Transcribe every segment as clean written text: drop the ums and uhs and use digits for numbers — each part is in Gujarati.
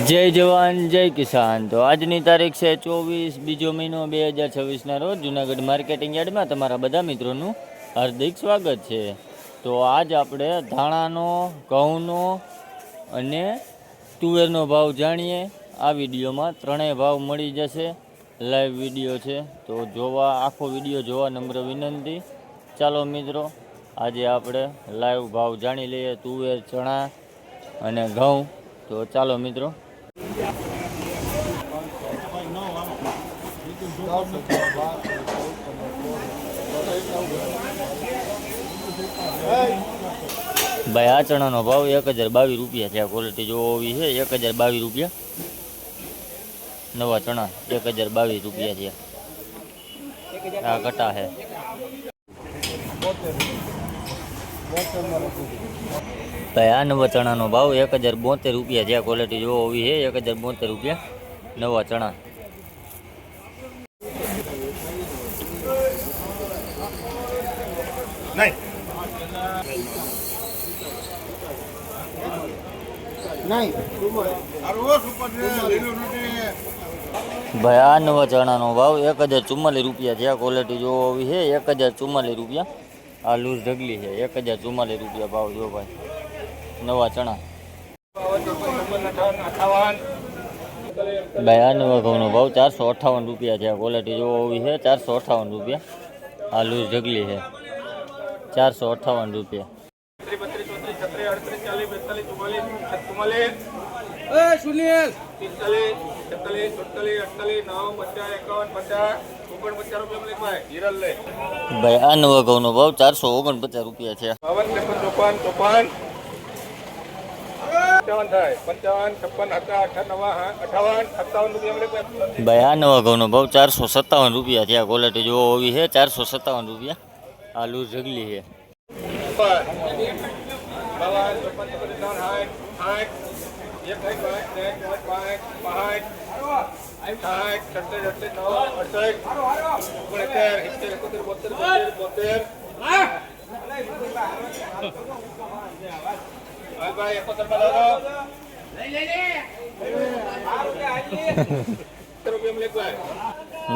જય જવાન જય કિસાન। તો આજની તારીખ છે 24 બીજો મહિનો 2026ના રોજ જૂનાગઢ માર્કેટિંગ યાર્ડમાં તમારા બધા મિત્રોનું હાર્દિક સ્વાગત છે। તો આજ આપણે ધાણાનો, ઘઉંનો અને તુવેરનો ભાવ જાણીએ। આ વિડીયોમાં ત્રણેય ભાવ મળી જશે, લાઈવ વિડીયો છે, તો આખો વિડીયો જોવા નમ્ર વિનંતી। ચાલો મિત્રો, આજે આપણે લાઈવ ભાવ જાણી લઈએ તુવેર, ચણા અને ઘઉં। તો ચાલો મિત્રો। ભાઈ આ ચણાનો ભાવ 1022 રૂપિયા છે। આ ક્વોલિટી જો હોવી છે 1022 રૂપિયા। નવા ચણા 1022 રૂપિયા છે। આ ઘટા છે ભાઈ। આ નવા ચણાનો ભાવ 1072 રૂપિયા છે। આ ક્વોલિટી જો હોવી છે 1072 રૂપિયા નવા ચણા। ભાઈ આ નવા ચણાનો ભાવ 1044 રૂપિયા છે। આ ક્વોલિટી જો હોવી છે 1044 રૂપિયા। આ લૂઝ ઢગલી છે 1044 રૂપિયા ભાવ જો ભાઈ નવા ચણા। ભાઈ આ નવા ઘઉંનો ભાવ 458 રૂપિયા છે। આ ક્વોલિટી જો હોવી છે 458 રૂપિયા। આ લૂઝ ઢગલી છે 458 રૂપિયા। ભાઈ આ નવા ઘઉંનો ભાવ 449 રૂપિયા છે। ભાઈ આ નવા ઘઉંનો ભાવ 457 રૂપિયા છે। આ ક્વોલિટી જો હોવી છે 457 રૂપિયા। આ લૂઝ ઢગલી છે।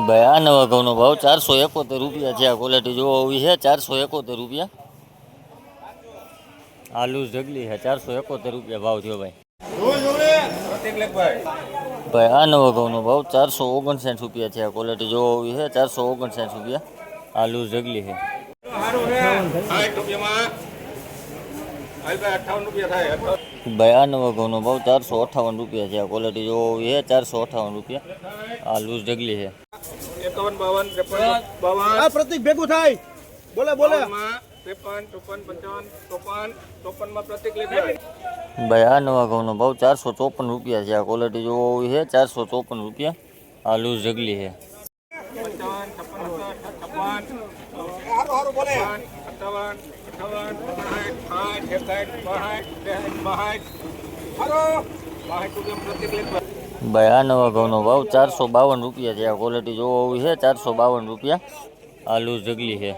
ભાઈ આ નવા ઘઉંનો ભાવ 471 રૂપિયા છે। આ ક્વોલિટી જો હોવી છે 471 રૂપિયા। આ લૂઝ ઢગલી છે 471 રૂપિયા ભાવ થયો ભાઈ। ભાઈ આ નવા ઘઉંનો ભાવ 459 રૂપિયા છે। આ ક્વોલિટી જો હોવી છે 459 રૂપિયા। આ લૂઝ ઢગલી છે। ભાઈ આ નવા ઘઉંનો ભાવ 458 રૂપિયા છે। આ ક્વોલિટી જો હોવી છે 458 રૂપિયા। આ લૂઝ ઢગલી છે। 51 52 પ્રતિક ભેગું થાય બોલે 53 ભાઈ આ નવા ઘઉંનો ભાવ 454 રૂપિયા છે। આ ક્વોલિટી જો હોવી છે 454 રૂપિયા। આ લૂઝ ઢગલી છે। ભાઈ આ નવા ઘઉંનો ભાવ 452 રૂપિયા છે। આ ક્વોલિટી જો હોવી છે 452 રૂપિયા। આ લૂઝ ઢગલી છે।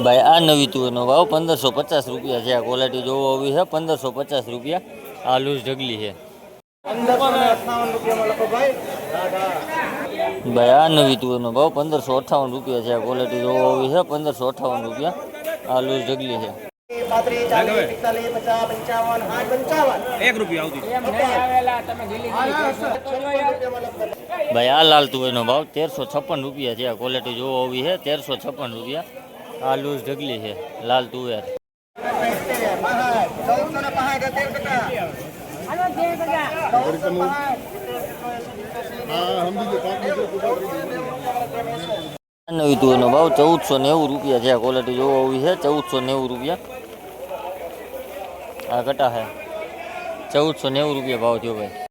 ભાઈ આ નવી તુવેરનો ભાવ 1550 રૂપિયા છે। આ ક્વોલિટી જો હોવી છે 1550 રૂપિયા। આ લૂઝ ઢગલી છે। ભાઈ આ નવી તુવેરનો ભાવ 1558 રૂપિયા છે। આ ક્વોલિટી જો હોવી છે 1558 રૂપિયા। આ લૂઝ ઢગલી છે। ભાઈ આ લાલ તુવેરનો ભાવ 1356 રૂપિયા છે। આ ક્વોલિટી જો હોવી છે 1356 રૂપિયા। આ લૂઝ ઢગલી છે લાલ તુવેર। નવી તુવેરનો ભાવ 1490 રૂપિયા છે। આ ક્વોલિટી જો હોવી છે 1490 રૂપિયા। આ ઘટા છે 1490 રૂપિયા ભાવ થયો ભાઈ।